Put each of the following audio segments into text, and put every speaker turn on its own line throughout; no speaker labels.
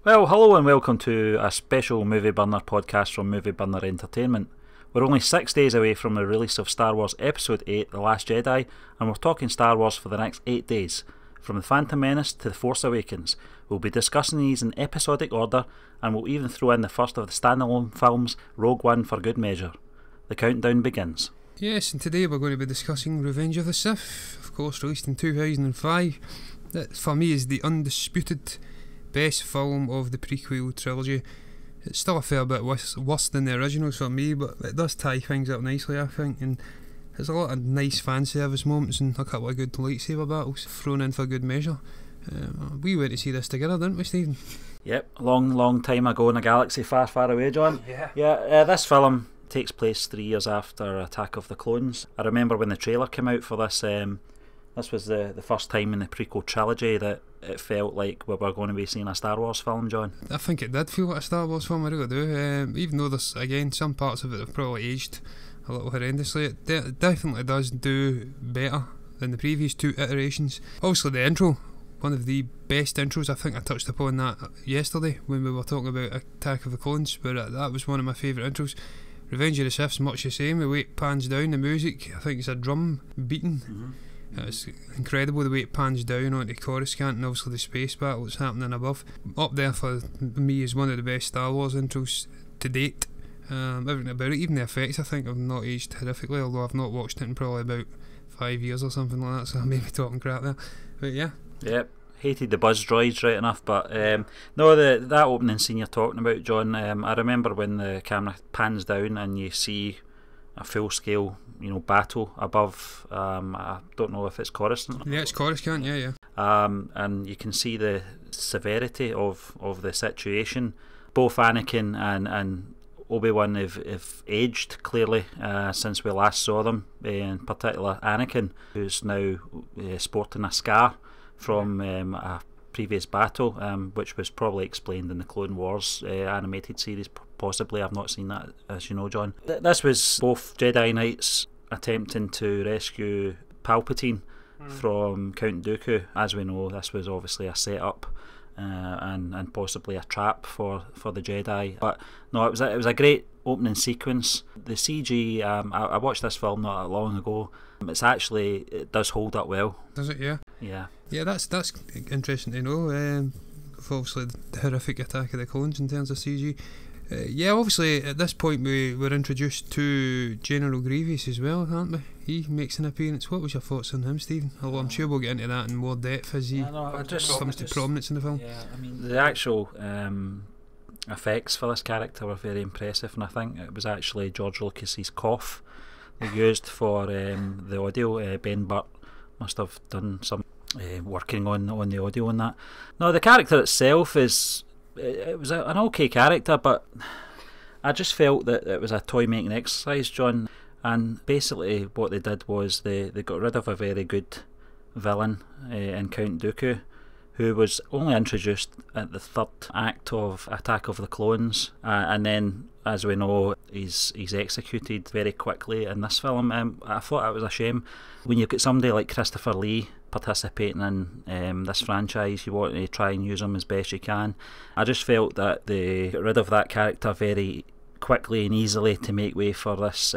Well, hello and welcome to a special Movie Burner podcast from Movie Burner Entertainment. We're only 6 days away from the release of Star Wars Episode 8, The Last Jedi, and we're talking Star Wars for the next 8 days. From the Phantom Menace to the Force Awakens. We'll be discussing these in episodic order, and we'll even throw in the first of the standalone films, Rogue One, for good measure. The countdown begins.
Yes, and today we're going to be discussing Revenge of the Sith, of course released in 2005. That, for me, is the undisputed best film of the prequel trilogy. It's still a fair bit worse than the originals for me, but it does tie things up nicely, I think, and there's a lot of nice fan service moments and a couple of good lightsaber battles thrown in for good measure. We went to see this together, didn't we, Stephen?
Yep, long time ago in a galaxy far, far away, John. Yeah, this film takes place 3 years after Attack of the Clones. I remember when the trailer came out for this, this was the first time in the prequel trilogy that it felt like we were going to be seeing a Star Wars film, John.
I think it did feel like a Star Wars film, I really do. Even though there's, again, some parts of it have probably aged a little horrendously, it definitely does do better than the previous two iterations. Obviously the intro, one of the best intros. I think I touched upon that yesterday when we were talking about Attack of the Clones, but that was one of my favourite intros. Revenge of the Sith's much the same. The way it pans down, the music, I think it's a drum beating. It's incredible the way it pans down onto Coruscant, and obviously the space battle that's happening above. Up there for me is one of the best Star Wars intros to date. Everything about it, even the effects, I think have not aged horrifically, although I've not watched it in probably about 5 years or something like that, so I may be talking crap there. But yeah.
Yep. Hated the buzz droids right enough, but no, that opening scene you're talking about, John, I remember when the camera pans down and you see a full scale, battle above. I don't know if it's Coruscant.
Yeah, it's Coruscant. Yeah.
And you can see the severity of the situation. Both Anakin and Obi-Wan have aged clearly since we last saw them. In particular, Anakin, who's now sporting a scar from a previous battle, which was probably explained in the Clone Wars animated series, possibly. I've not seen that, as you know, John. This was both Jedi Knights attempting to rescue Palpatine from Count Dooku. As we know, this was obviously a setup and possibly a trap for the Jedi. But no, it was a great opening sequence. The CG, I watched this film not that long ago. It does hold up well.
Does it? Yeah. Yeah, that's interesting to know. Obviously the horrific Attack of the Clones in terms of CG. Yeah, obviously at this point we were introduced to General Grievous as well, aren't we? He makes an appearance. What was your thoughts on him, Stephen? Although I'm sure we'll get into that in more depth as he comes to prominence in the film.
Yeah, I mean, the actual effects for this character were very impressive, and I think it was actually George Lucas's cough they used for the audio. Ben Burtt must have done some working on the audio on that. No, the character itself was an okay character, but I just felt that it was a toy making exercise, John. And basically what they did was they got rid of a very good villain in Count Dooku, who was only introduced at the third act of Attack of the Clones, and then, as we know, he's executed very quickly in this film. I thought that was a shame. When you've got somebody like Christopher Lee participating in this franchise, you want to try and use him as best you can. I just felt that they got rid of that character very quickly and easily to make way for this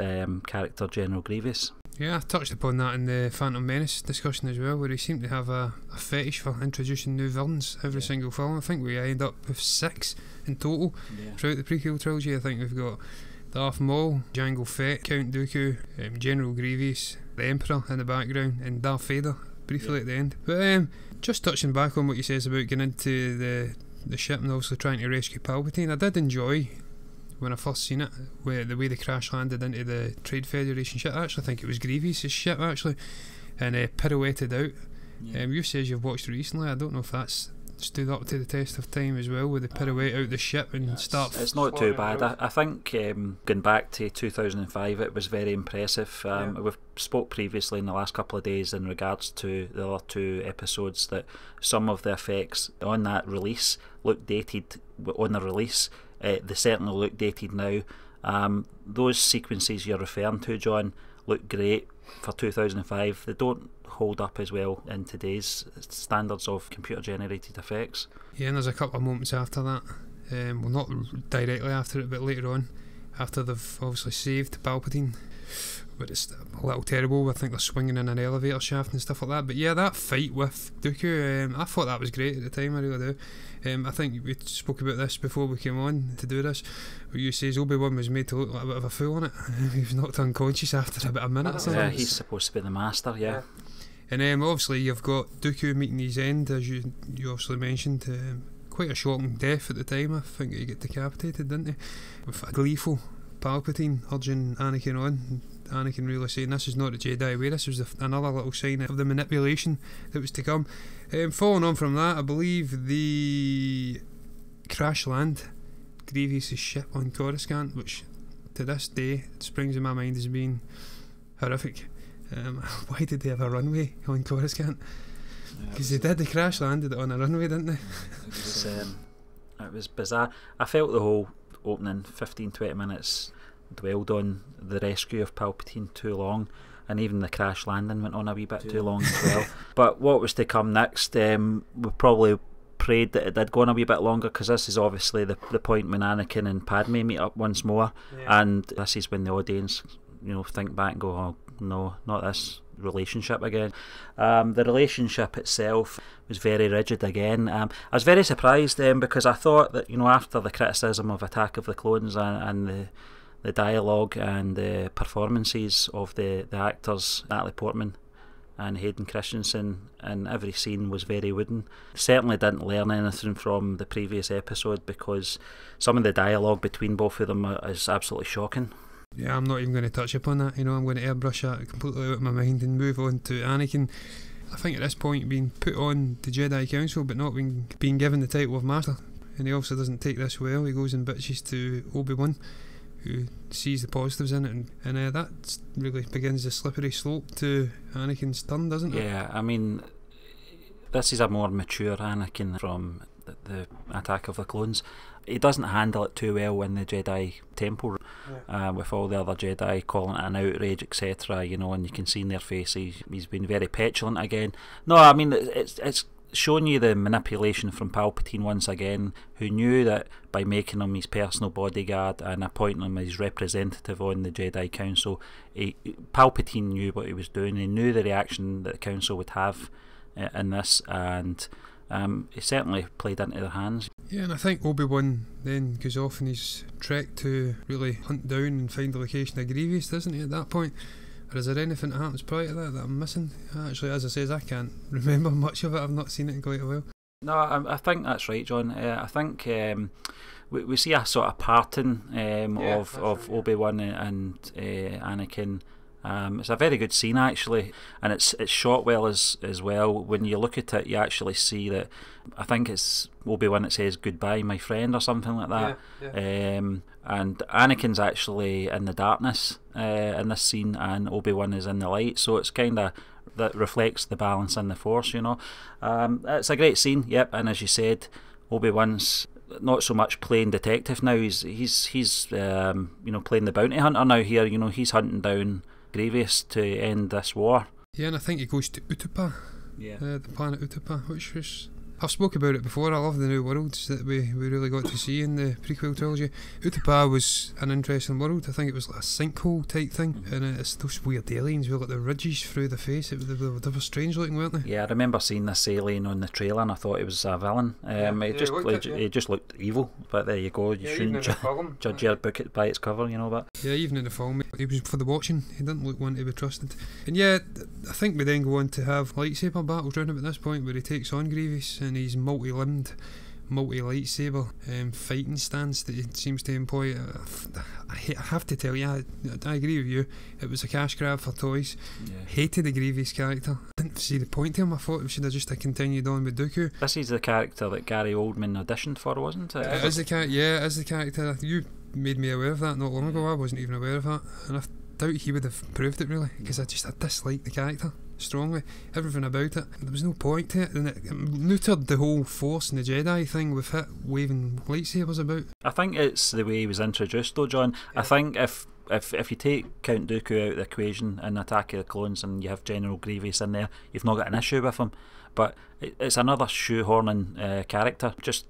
character, General Grievous.
Yeah, I touched upon that in the Phantom Menace discussion as well, where he seemed to have a fetish for introducing new villains every single film. I think we end up with 6 in total throughout the prequel trilogy. I think we've got Darth Maul, Jango Fett, Count Dooku, General Grievous, the Emperor in the background, and Darth Vader briefly at the end. But just touching back on what you says about getting into the ship and obviously trying to rescue Palpatine, I did enjoy when I first seen it, where the way they crash landed into the Trade Federation ship. I actually think it was Grievous' ship actually, and pirouetted out. You says you've watched it recently. I don't know if that's stood up to the test of time as well, with the pirouette out the ship and start.
It's not too bad. I think going back to 2005, it was very impressive. We've spoke previously in the last couple of days in regards to the other 2 episodes that some of the effects on that release look dated on the release. They certainly look dated now. Those sequences you're referring to, John, look great for 2005. They don't hold up as well in today's standards of computer generated effects.
Yeah, and there's a couple of moments after that, well, not directly after it, but later on, after they've obviously saved Palpatine, but it's a little terrible. I think they're swinging in an elevator shaft and stuff like that. But yeah, that fight with Dooku, I thought that was great at the time, I really do. I think we spoke about this before we came on to do this, where you says Obi-Wan was made to look like a bit of a fool on it. He was knocked unconscious after about a minute or something.
Yeah, he's supposed to be the master, yeah.
And obviously you've got Dooku meeting his end, as you obviously mentioned. Quite a shocking death at the time. I think he got decapitated, didn't he? With a gleeful Palpatine urging Anakin on. Anakin really saying, this is not a Jedi way, this was another little sign of the manipulation that was to come. Following on from that, I believe the crash land Grievous's ship on Coruscant, which to this day springs in my mind as being horrific. Why did they have a runway on Coruscant? Because they crash landed it on a runway, didn't they?
It was bizarre. I felt the whole opening 15-20 minutes dwelled on the rescue of Palpatine too long, and even the crash landing went on a wee bit too long as well. But what was to come next, we probably prayed that it did go on a wee bit longer, because this is obviously the point when Anakin and Padme meet up once more, and this is when the audience, think back and go, oh no, not this relationship again. The relationship itself was very rigid again. I was very surprised because I thought that, after the criticism of Attack of the Clones and the dialogue and the performances of the actors, Natalie Portman and Hayden Christensen, and every scene was very wooden. Certainly didn't learn anything from the previous episode, because some of the dialogue between both of them is absolutely shocking.
Yeah, I'm not even going to touch upon that. I'm going to airbrush that completely out of my mind and move on to Anakin. I think at this point being put on the Jedi Council but not being given the title of Master, and he also doesn't take this well. He goes and bitches to Obi-Wan, who sees the positives in it, and that really begins the slippery slope to Anakin's turn, doesn't it?
Yeah, I mean, this is a more mature Anakin from the Attack of the Clones. He doesn't handle it too well in the Jedi Temple, with all the other Jedi calling it an outrage, etc. And you can see in their faces he's been very petulant again. No, I mean, it's showing you the manipulation from Palpatine once again, who knew that by making him his personal bodyguard and appointing him as representative on the Jedi Council, Palpatine knew what he was doing. He knew the reaction that the Council would have in this, and he certainly played into their hands.
Yeah, and I think Obi-Wan then goes off on his trek to really hunt down and find the location of Grievous, doesn't he, at that point? Or is there anything that happens prior to that I'm missing? Actually, as I says, I can't remember much of it. I've not seen it in quite a while.
No, I think that's right, John. I think we see a sort of parting of Obi-Wan and Anakin. It's a very good scene, actually, and it's shot well as well. When you look at it, you actually see that, I think it's Obi-Wan that says "goodbye, my friend" or something like that. And Anakin's actually in the darkness in this scene, and Obi-Wan is in the light, so it's kind of that reflects the balance in the Force. It's a great scene. Yep, and as you said, Obi-Wan's not so much playing detective now. He's playing the bounty hunter now. Here, he's hunting down Grievous to end this war. Yeah,
and I think he goes to Utapau, the planet Utapau, which was, I've spoke about it before. I love the new worlds that we really got to see in the prequel trilogy. Utapau was an interesting world. I think it was like a sinkhole type thing, and it's those weird aliens with like the ridges through the face. They were strange looking, weren't they?
Yeah, I remember seeing this alien on the trailer and I thought it was a villain. It just looked evil, but there you go. You shouldn't judge your book by its cover, but
yeah, even in the film, he was for the watching. He didn't look one to be trusted. And yeah, I think we then go on to have lightsaber battles round about this point, where he takes on Grievous and his multi-limbed, multi-lightsaber fighting stance that he seems to employ. I have to tell you, I agree with you, it was a cash grab for toys. Hated the Grievous character. Didn't see the point to him. I thought we should have just continued on with Dooku.
This is the character that Gary Oldman auditioned for, wasn't it?
It is the character. You made me aware of that not long ago. I wasn't even aware of that, and I doubt he would have proved it, really, because I disliked the character strongly, everything about it. There was no point to it, and it neutered the whole Force and the Jedi thing with it waving lightsabers about.
I think it's the way he was introduced though, John. I think if if you take Count Dooku out of the equation in Attack of the Clones and you have General Grievous in there, you've not got an issue with him. But it's another shoehorning character just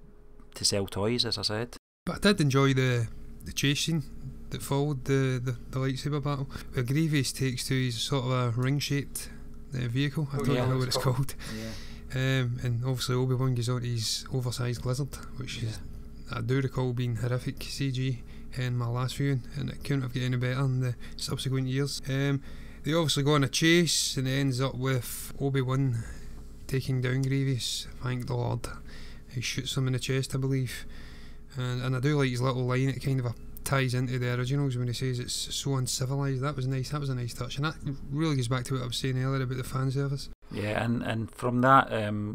to sell toys, as I said.
But I did enjoy the chase scene that followed the lightsaber battle, where Grievous takes to his sort of a ring-shaped vehicle. I don't know what it's called. Yeah. And obviously Obi-Wan goes on to his oversized lizard, which is, I do recall being horrific CG in my last viewing, and it couldn't have got any better in the subsequent years. They obviously go on a chase, and it ends up with Obi-Wan taking down Grievous, thank the Lord. He shoots him in the chest, I believe. And I do like his little line, it kind of ties into the originals when he says it's so uncivilised. That was nice, that was a nice touch, and that really goes back to what I was saying earlier about the fan service.
Yeah, and from that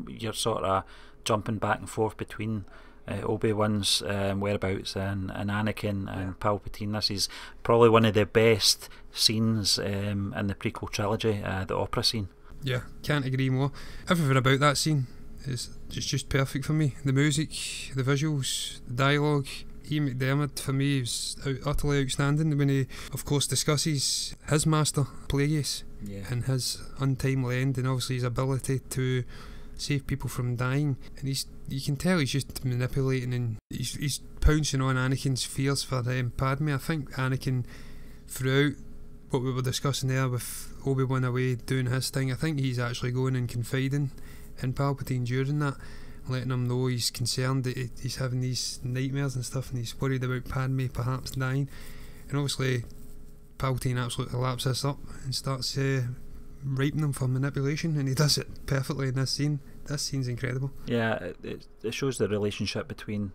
you're sort of jumping back and forth between Obi-Wan's whereabouts and Anakin and Palpatine. This is probably one of the best scenes in the prequel trilogy, the opera scene. Yeah,
can't agree more. Everything about that scene is just perfect for me. The music, the visuals, the dialogue. Ian McDiarmid for me is utterly outstanding when he of course discusses his master Plagueis and his untimely end, and obviously his ability to save people from dying, and you can tell he's just manipulating, and he's pouncing on Anakin's fears for Padme. I think Anakin, throughout what we were discussing there with Obi-Wan away doing his thing, I think he's actually going and confiding in Palpatine during that, letting him know he's concerned that he's having these nightmares and stuff, and he's worried about Padme perhaps dying. And obviously Palpatine absolutely laps this up and starts raping him for manipulation, and he does it perfectly in this scene. This scene's incredible.
Yeah, it shows the relationship between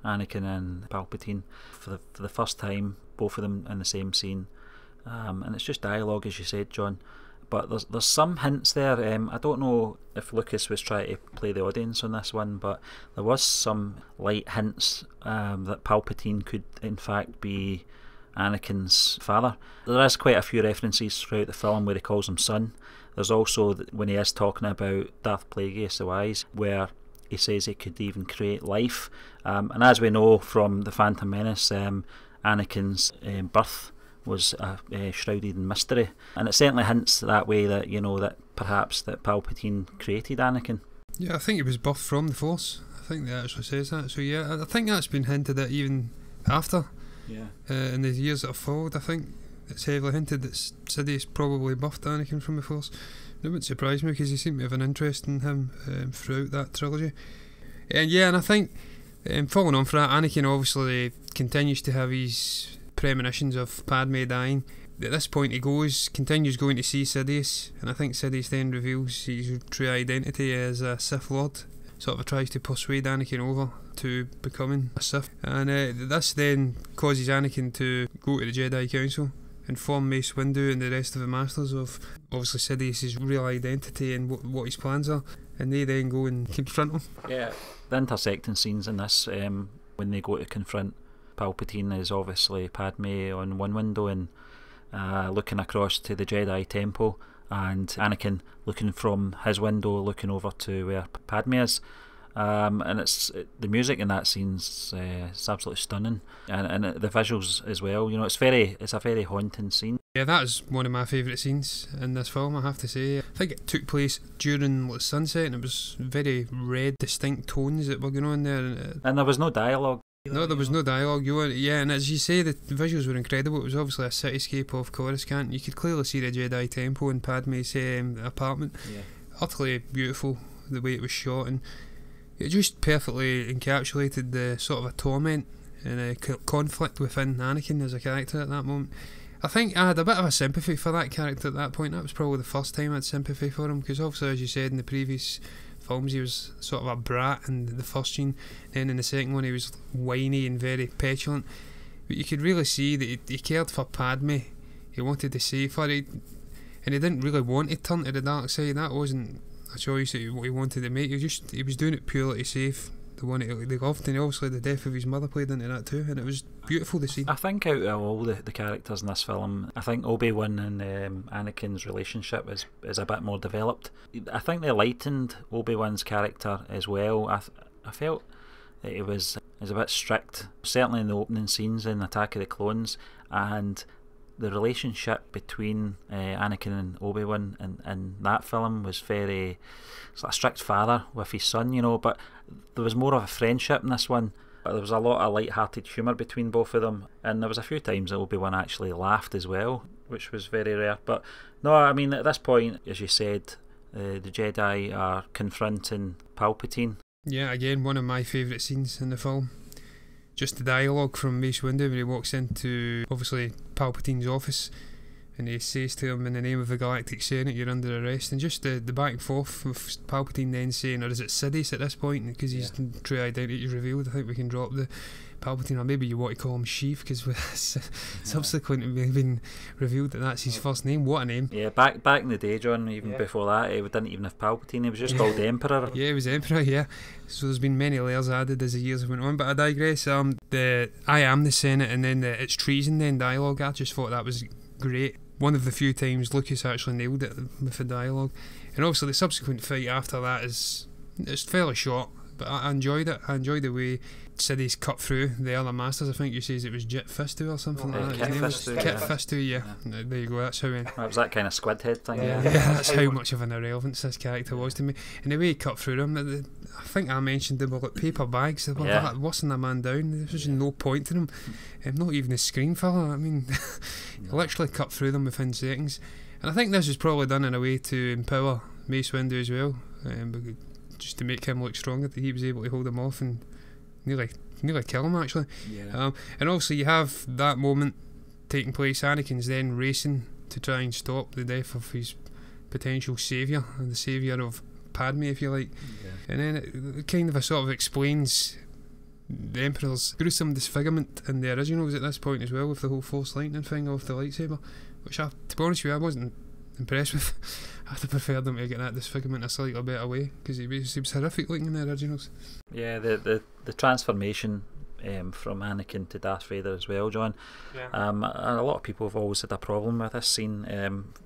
Anakin and Palpatine for the first time, both of them in the same scene, and it's just dialogue, as you said, John. But there's some hints there. I don't know if Lucas was trying to play the audience on this one, but there was some light hints that Palpatine could in fact be Anakin's father. There is quite a few references throughout the film where he calls him son. There's also when he is talking about Darth Plagueis the Wise, where he says he could even create life. And as we know from the Phantom Menace, Anakin's birth was shrouded in mystery, and it certainly hints that way that that perhaps that Palpatine created Anakin.
Yeah, I think it was birthed from the Force. I think that actually says that. So yeah, I think that's been hinted at even after.
Yeah.
In the years that have followed, I think it's heavily hinted that Sidious probably buffed Anakin from the Force. It wouldn't surprise me because he seemed to have an interest in him throughout that trilogy. And I think following on from that, Anakin obviously continues to have his premonitions of Padme dying. At this point he continues going to see Sidious, and I think Sidious then reveals his true identity as a Sith Lord, sort of tries to persuade Anakin over to becoming a Sith, and this then causes Anakin to go to the Jedi Council, inform Mace Windu and the rest of the Masters of obviously Sidious's real identity and what his plans are, and they then go and confront him.
Yeah, the intersecting scenes in this, when they go to confront Palpatine, is obviously Padme on one window and looking across to the Jedi Temple, and Anakin looking from his window looking over to where Padme is, and it's the music in that scene's it's absolutely stunning, and the visuals as well. It's a very haunting scene.
Yeah, that is one of my favourite scenes in this film, I have to say. I think it took place during sunset, and it was very red, distinct tones that were going on there,
and there was no dialogue.
No, there was no dialogue. And as you say, the visuals were incredible. It was obviously a cityscape of Coruscant. You could clearly see the Jedi Temple and Padme's apartment.
Yeah.
Utterly beautiful the way it was shot, and it just perfectly encapsulated the sort of a torment and a conflict within Anakin as a character at that moment. I think I had a bit of a sympathy for that character at that point. That was probably the first time I had sympathy for him, because obviously, as you said, in the previous films he was sort of a brat in the first scene, then in the second one he was whiny and very petulant, but you could really see that he cared for Padme. He wanted to save her, and he didn't really want to turn to the dark side. That wasn't a choice that he wanted to make. He was doing it purely to save the one that they loved, and obviously the death of his mother played into that too, and it was beautiful to see.
I think out of all the characters in this film, I think Obi-Wan and Anakin's relationship is a bit more developed. I think they lightened Obi-Wan's character as well. I felt that he was a bit strict, certainly in the opening scenes in Attack of the Clones, and the relationship between Anakin and Obi-Wan in that film was very sort of strict father with his son, you know, but there was more of a friendship in this one. There was a lot of light-hearted humour between both of them, and there was a few times that Obi-Wan actually laughed as well, which was very rare. But no, I mean, at this point, as you said, the Jedi are confronting Palpatine.
Yeah, again, one of my favourite scenes in the film. Just the dialogue from Mace Windu when he walks into, obviously, Palpatine's office, and he says to him, in the name of the Galactic Senate, you're under arrest, and just the back and forth with Palpatine then saying, or is it Sidious at this point, because his true identity is revealed. I think we can drop the Palpatine, or maybe you want to call him Sheev, because subsequently been revealed that that's his first name. What a name.
Yeah, back in the day, John, even before that, he didn't even have Palpatine, he was just called the Emperor.
Yeah, he was Emperor, yeah. So there's been many layers added as the years went on, but I digress. The I am the Senate, and then the it's treason then dialogue, I just thought that was great. One of the few times Lucas actually nailed it with the dialogue. And obviously the subsequent fight after that it's fairly short, but I enjoyed it. I enjoyed the way Sidious cut through the other masters. I think you says it was Jit Fistu or something like that. Kit Fistu, yeah. There you go, that's how
that was that kind of squid head thing.
Yeah, that's how much of an irrelevance this character was to me. And the way he cut through them, I think I mentioned they were like paper bags. They were wussing a man down. There was no point to them. Not even a screen filler. I mean, literally cut through them within seconds. And I think this was probably done in a way to empower Mace Windu as well, just to make him look stronger, that he was able to hold him off and nearly kill him actually. And also you have that moment taking place. Anakin's then racing to try and stop the death of his potential saviour, and the saviour of Padme, if you like. And then it kind of sort of explains the Emperor's gruesome disfigurement in the originals at this point as well, with the whole Force lightning thing off the lightsaber, which to be honest with you, I wasn't impressed with. I'd have preferred them to get that disfigurement a slightly better way, because he was horrific looking in the originals. Yeah,
the transformation from Anakin to Darth Vader as well, John. A lot of people have always had a problem with this scene,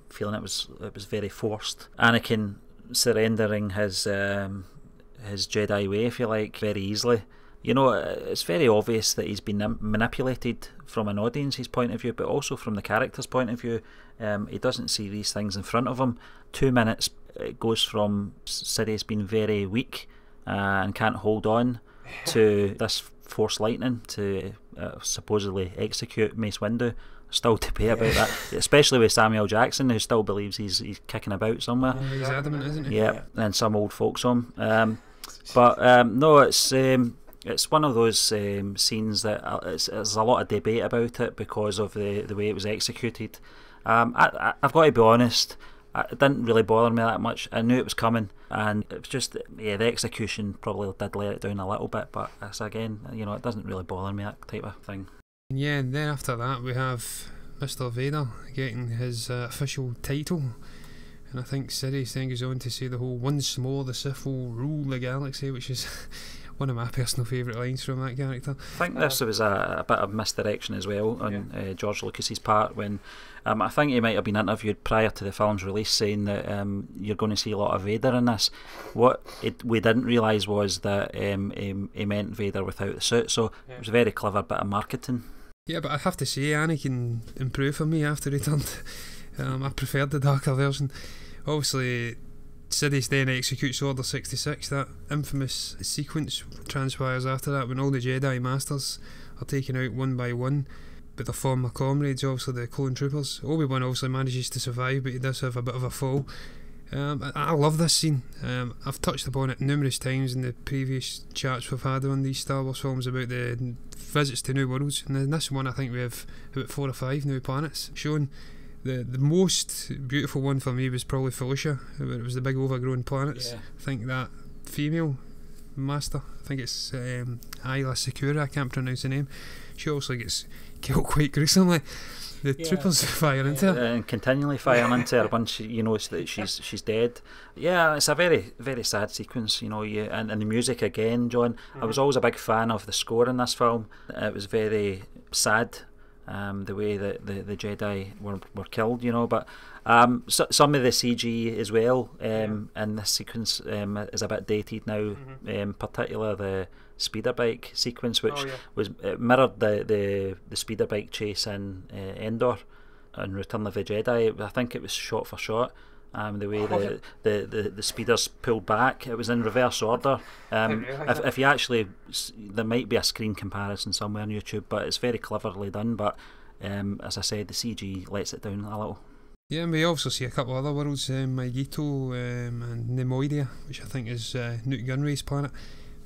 feeling it was very forced. Anakin surrendering his Jedi way, if you like, very easily. You know, it's very obvious that he's been manipulated from an audience's point of view, but also from the character's point of view. He doesn't see these things in front of him. 2 minutes, it goes from Sidious being very weak and can't hold on to this Force lightning to supposedly execute Mace Windu. Still debate about that, especially with Samuel Jackson, who still believes he's kicking about somewhere.
He's adamant, isn't he?
Yeah, and some old folks home. No, it's one of those scenes that there's a lot of debate about it because of the way it was executed. I've got to be honest, it didn't really bother me that much. I knew it was coming, and it was just the execution probably did let it down a little bit, but it's, again, it doesn't really bother me, that type of thing.
Yeah, and then after that we have Mr. Vader getting his official title, and I think Sidious then goes on to say the whole "once more the Sith will rule the galaxy," which is one of my personal favourite lines from that character.
I think this was a bit of misdirection as well on George Lucas's part, when I think he might have been interviewed prior to the film's release saying that you're going to see a lot of Vader in this. What we didn't realise was that he meant Vader without the suit, so it was a very clever bit of marketing. Yeah,
but I have to say, Anakin improved for me after he turned. I preferred the darker version. Obviously, Sidious then executes Order 66. That infamous sequence transpires after that, when all the Jedi Masters are taken out one by one, but their former comrades, obviously the clone troopers. Obi-Wan obviously manages to survive, but he does have a bit of a fall. I love this scene. I've touched upon it numerous times in the previous chats we've had on these Star Wars films about the visits to new worlds, and in this one I think we have about 4 or 5 new planets shown. The most beautiful one for me was probably Felicia, where it was the big overgrown planets. I think that female master, I think it's Ayla Secura, I can't pronounce the name, she also gets killed quite gruesomely. The troopers fire into her
and continually firing into her once you know that she's dead. Yeah, it's a very, very sad sequence, and the music again, John. I was always a big fan of the score in this film. It was very sad. the way that the Jedi were killed, you know. But some of the CG as well in this sequence is a bit dated now. Particularly the speeder bike sequence, which it mirrored the speeder bike chase in Endor and Return of the Jedi. I think it was shot for shot. The way the speeders pulled back, it was in reverse order. If you actually, there might be a screen comparison somewhere on YouTube, but it's very cleverly done. But as I said, the CG lets it down a little.
Yeah, and we also see a couple of other worlds, Maigito and Nemoidia, which I think is Newt Gunray's planet.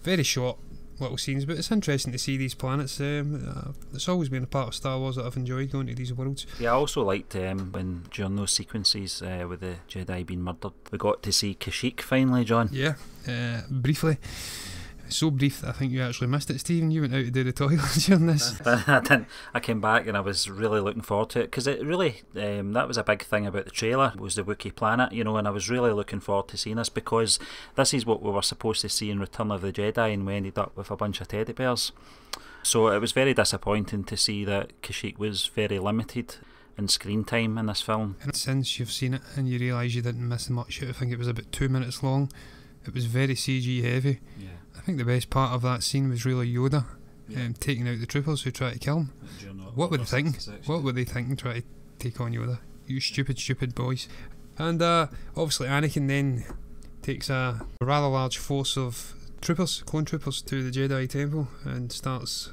Very short little scenes, but it's interesting to see these planets. It's always been a part of Star Wars that I've enjoyed, going to these worlds.
Yeah, I also liked when during those sequences with the Jedi being murdered, we got to see Kashyyyk finally, John.
Yeah, briefly. So brief that I think you actually missed it, Stephen. You went out to do the toilets during this.
I didn't. I came back and I was really looking forward to it, because it really that was a big thing about the trailer, was the Wookiee planet, you know, and I was really looking forward to seeing this, because this is what we were supposed to see in Return of the Jedi, and we ended up with a bunch of teddy bears. So it was very disappointing to see that Kashyyyk was very limited in screen time in this film.
And since you've seen it and you realise you didn't miss much, I think it was about 2 minutes long. It was very CG heavy. Yeah. I think the best part of that scene was really Yoda taking out the troopers who try to kill him. What were they thinking? What were they thinking trying to take on Yoda? You stupid boys. And obviously Anakin then takes a rather large force of troopers, clone troopers, to the Jedi Temple and starts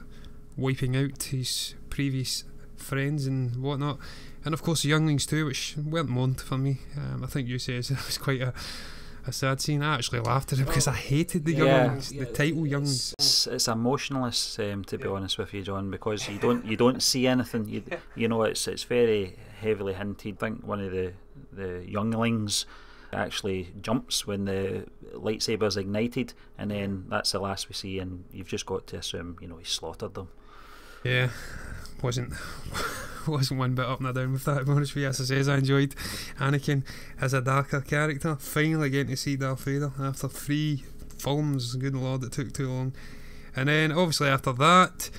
wiping out his previous friends and whatnot. And of course the younglings too, which weren't mourned for me. I think you said it was quite a sad scene. I actually laughed at it because I hated the younglings, the title younglings.
It's emotionless, to be honest with you, John, because you don't see anything. You know, it's very heavily hinted. I think one of the younglings actually jumps when the lightsaber's ignited, and then that's the last we see, and you've just got to assume, you know, he slaughtered them. Yeah.
Wasn't one bit up and down with that, to be honest with you. As I say, I enjoyed Anakin as a darker character. Finally getting to see Darth Vader after 3 films. Good lord, it took too long. And then obviously after that,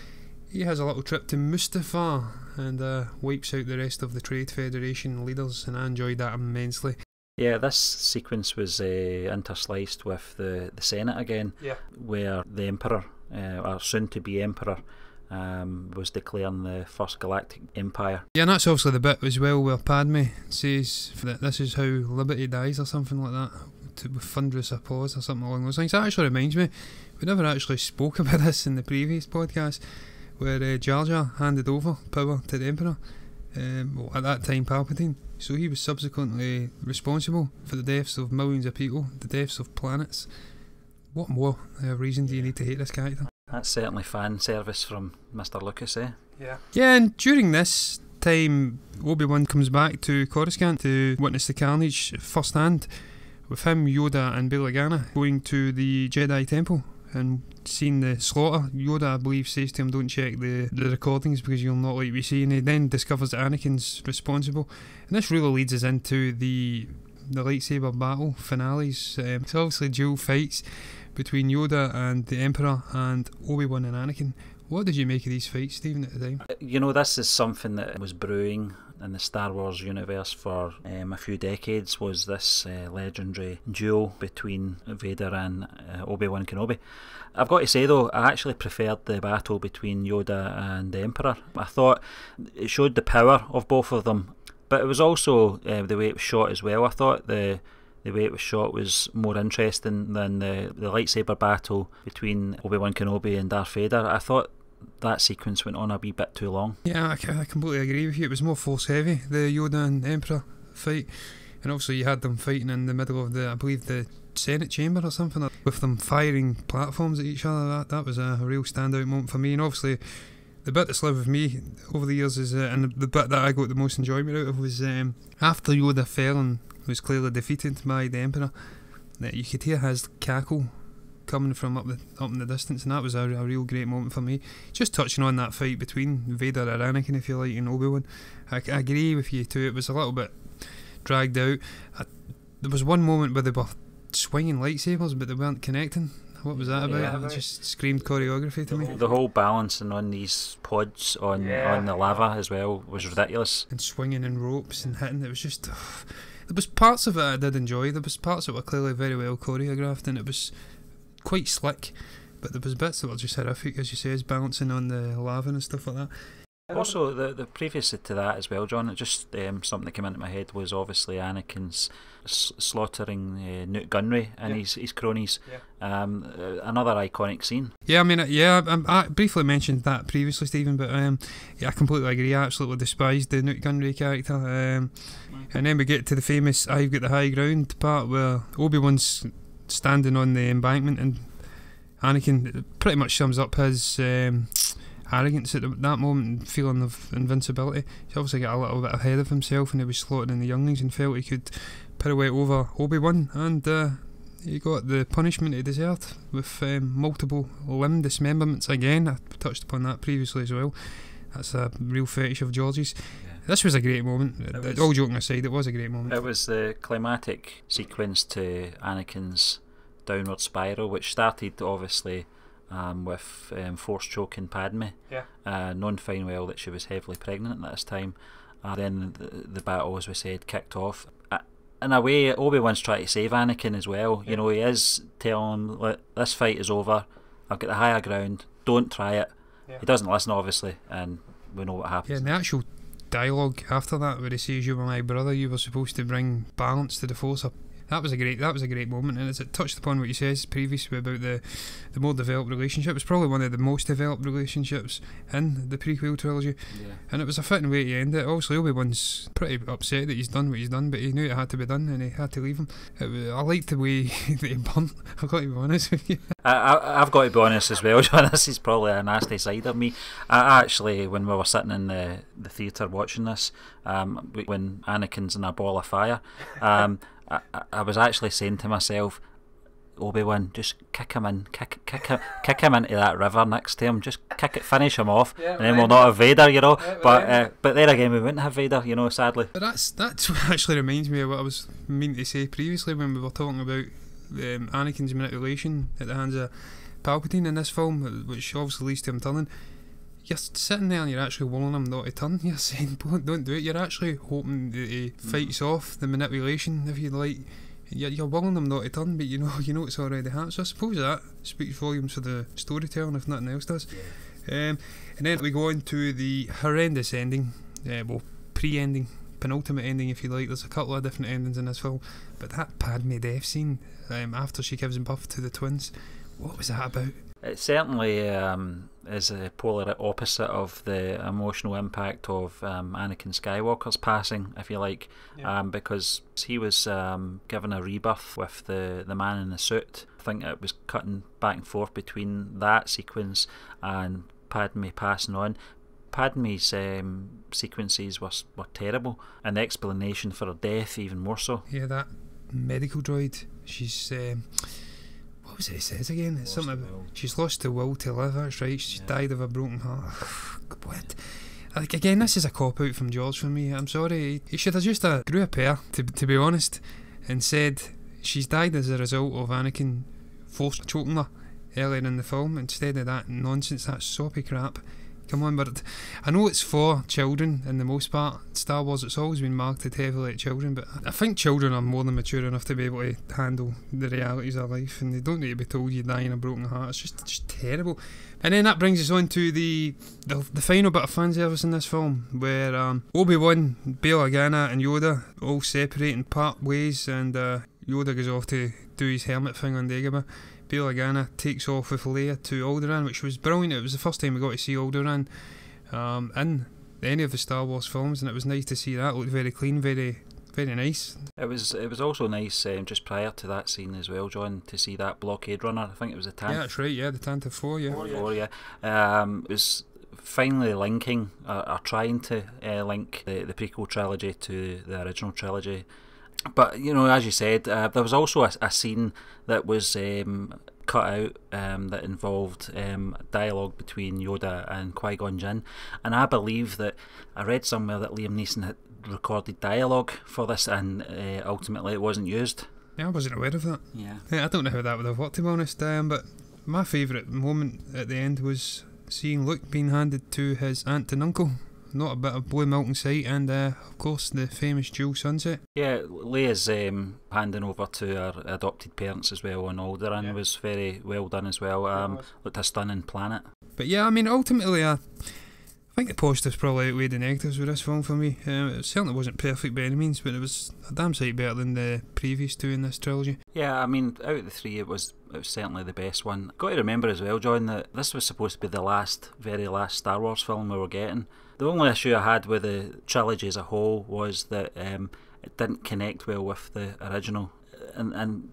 he has a little trip to Mustafar and wipes out the rest of the Trade Federation leaders, and I enjoyed that immensely.
Yeah, this sequence was intersliced with the Senate again, where the Emperor, or soon to be Emperor, was declaring the First Galactic Empire. Yeah, and
that's also the bit as well where Padme says that this is how liberty dies, or something like that, with thunderous applause or something along those lines. That actually reminds me, we never actually spoke about this in the previous podcast, where Jar Jar handed over power to the Emperor, at that time Palpatine. So he was subsequently responsible for the deaths of millions of people, the deaths of planets. What more reason do you need to hate this character?
That's certainly fan service from Mr. Lucas, eh?
Yeah, and during this time, Obi-Wan comes back to Coruscant to witness the carnage firsthand, with him, Yoda and Bail Organa going to the Jedi Temple and seeing the slaughter. Yoda, I believe, says to him, don't check the recordings because you'll not like what you see, and he then discovers that Anakin's responsible. And this really leads us into the lightsaber battle finales. It's obviously dual fights between Yoda and the Emperor and Obi-Wan and Anakin. What did you make of these fights, Stephen, at the time?
You know, this is something that was brewing in the Star Wars universe for a few decades, was this legendary duel between Vader and Obi-Wan Kenobi. I've got to say though, I actually preferred the battle between Yoda and the Emperor. I thought it showed the power of both of them, but it was also the way it was shot as well. I thought the way it was shot was more interesting than the lightsaber battle between Obi-Wan Kenobi and Darth Vader. I thought that sequence went on a wee bit too long.
Yeah, I completely agree with you. It was more force heavy, the Yoda and Emperor fight, and obviously you had them fighting in the middle of I believe the Senate chamber or something, with them firing platforms at each other. That was a real standout moment for me. And obviously the bit that's lived with me over the years is, and the bit that I got the most enjoyment out of, was after Yoda fell and was clearly defeated by the Emperor, that you could hear his cackle coming from up in the distance, and that was a real great moment for me. Just touching on that fight between Vader and Anakin, if you like, and Obi-Wan, I agree with you too. It was a little bit dragged out. There was one moment where they were swinging lightsabers but they weren't connecting. What was that about?
Yeah.
It just screamed choreography to me.
The whole balancing on these pods on the lava as well was ridiculous.
And swinging in ropes and hitting. It was just... there was parts of it I did enjoy. There was parts that were clearly very well choreographed, and it was quite slick. But there was bits that were just horrific, as you say, balancing on the lava and stuff like that.
Also, the previous to that as well, John, it just something that came into my head was obviously Anakin's slaughtering Newt Gunray and his cronies. Another iconic scene.
Yeah, I mean, I briefly mentioned that previously, Stephen, but I completely agree. I absolutely despised the Newt Gunray character. And then we get to the famous "I've got the high ground" part where Obi-Wan's standing on the embankment, and Anakin pretty much sums up his arrogance at that moment and feeling of invincibility. He obviously got a little bit ahead of himself, and he was slaughtering the younglings and felt he could pirouette over Obi-Wan, and he got the punishment he deserved with multiple limb dismemberments again. I touched upon that previously as well. That's a real fetish of George's. This was a great moment. All joking aside, it was a great moment.
It was the climatic sequence to Anakin's downward spiral, which started obviously with force choking Padme, knowing fine well that she was heavily pregnant at this time. Then the battle, as we said, kicked off. In a way, Obi-Wan's trying to save Anakin as well. You know, he is telling him, this fight is over, I've got the higher ground, don't try it. He doesn't listen, obviously, and we know what happens.
Yeah, and the actual dialogue after that, where he says, "You were my brother, you were supposed to bring balance to the Force." That was a great moment, and as it touched upon what you said previously about the more developed relationship, it's probably one of the most developed relationships in the prequel trilogy, and it was a fitting way to end it. Obviously, Obi-Wan's pretty upset that he's done what he's done, but he knew it had to be done, and he had to leave him. I liked the way that he burnt. I've got to be honest with you.
I've got to be honest as well, John. This is probably a nasty side of me. I actually, when we were sitting in the theatre watching this, when Anakin's in a ball of fire, I was actually saying to myself, Obi-Wan, just kick him in, kick him into that river next to him, just finish him off, and then we'll not have Vader, you know. But then again, we wouldn't have Vader, you know, sadly.
But that's what actually reminds me of what I was meaning to say previously when we were talking about Anakin's manipulation at the hands of Palpatine in this film, which obviously leads to him turning. You're sitting there and you're actually warning him not to turn. You're saying, don't do it. You're actually hoping that he fights off the manipulation, if you like. You're warning him not to turn, but you know it's already happened. So I suppose that speaks volumes for the storytelling, if nothing else does. And then we go on to the horrendous ending. Pre-ending, penultimate ending, if you like. There's a couple of different endings in this film, but that Padme death scene after she gives birth to the twins, what was that about?
It certainly is a polar opposite of the emotional impact of Anakin Skywalker's passing, if you like, because he was given a rebirth with the man in the suit. I think it was cutting back and forth between that sequence and Padme passing on. Padme's sequences were terrible, and the explanation for her death even more so. Yeah,
that medical droid, she's... what was it he says again? It's something about, she's lost the will to live. That's right. She's died of a broken heart. What? Again, this is a cop out from George for me. I'm sorry. He should have just grew a pair, to be honest, and said she's died as a result of Anakin force choking her earlier in the film, instead of that nonsense, that soppy crap. Come on, but I know it's for children in the most part. Star Wars, it's always been marketed heavily at children, but I think children are more than mature enough to be able to handle the realities of life, and they don't need to be told you die in a broken heart. It's just terrible. And then that brings us on to the final bit of fan service in this film, where Obi-Wan, Bail Organa and Yoda all separate and part ways, and Yoda goes off to do his hermit thing on Dagobah. Bail Organa takes off with Leia to Alderaan, which was brilliant. It was the first time we got to see Alderaan in any of the Star Wars films, and it was nice to see that. It looked very clean, very nice.
It was also nice just prior to that scene as well, John, to see that blockade runner. I think it was the Tantive.
Yeah, that's right. Yeah, the Tantive 4. Yeah.
It was finally linking, or trying to link the prequel trilogy to the original trilogy. But, you know, as you said, there was also a scene that was cut out that involved dialogue between Yoda and Qui-Gon Jinn, and I believe that I read somewhere that Liam Neeson had recorded dialogue for this, and ultimately it wasn't used.
Yeah, I wasn't aware of that.
Yeah.
I don't know how that would have worked, to be honest, but my favourite moment at the end was seeing Luke being handed to his aunt and uncle. Not a bit of blue milk in sight, and of course the famous dual sunset.
Yeah, Leia's handing over to her adopted parents as well on Alderaan was very well done as well. Looked a stunning planet.
But yeah, I mean, ultimately, I think the positives probably outweighed the negatives with this film for me. It certainly wasn't perfect by any means, but it was a damn sight better than the previous two in this trilogy.
Yeah, I mean, out of the three, it was certainly the best one. Got to remember as well, John, that this was supposed to be the very last Star Wars film we were getting. The only issue I had with the trilogy as a whole was that it didn't connect well with the original, and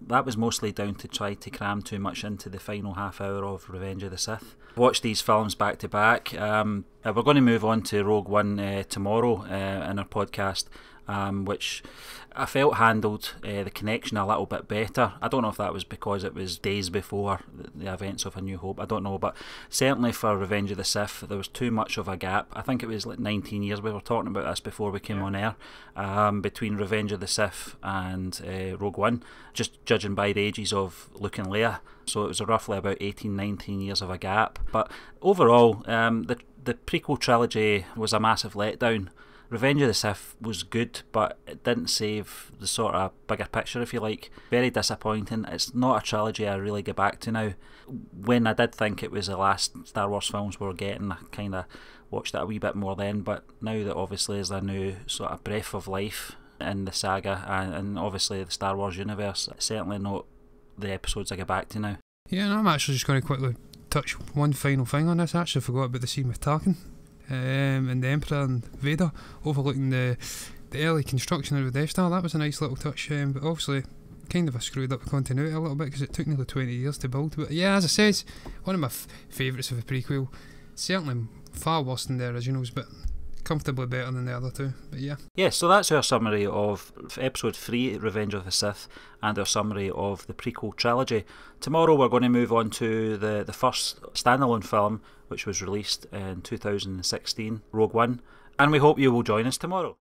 that was mostly down to try to cram too much into the final half hour of Revenge of the Sith. Watch these films back to back. We're going to move on to Rogue One tomorrow in our podcast, which I felt handled the connection a little bit better. I don't know if that was because it was days before the events of A New Hope, I don't know, but certainly for Revenge of the Sith there was too much of a gap. I think it was like 19 years, we were talking about this before we came on air, between Revenge of the Sith and Rogue One, just judging by the ages of Luke and Leia. So it was roughly about 18-19 years of a gap. But overall, the prequel trilogy was a massive letdown. Revenge of the Sith was good, but it didn't save the sort of bigger picture, if you like. Very disappointing. It's not a trilogy I really go back to now. When I did think it was the last Star Wars films we were getting, I kind of watched it a wee bit more then, but now that obviously there's a new sort of breath of life in the saga, and obviously the Star Wars universe, it's certainly not the episodes I go back to now.
Yeah, and I'm actually just going to quickly touch one final thing on this. I actually forgot about the scene with Tarkin. And the Emperor and Vader overlooking the early construction of the Death Star. That was a nice little touch, but obviously kind of a screwed up continuity a little bit because it took nearly 20 years to build. But yeah, as I said, one of my favourites of the prequel. Certainly far worse than the originals, but comfortably better than the other two. But yeah.
Yeah, so that's our summary of episode 3, Revenge of the Sith, and our summary of the prequel trilogy. Tomorrow we're going to move on to the first standalone film, which was released in 2016, Rogue One, and we hope you will join us tomorrow.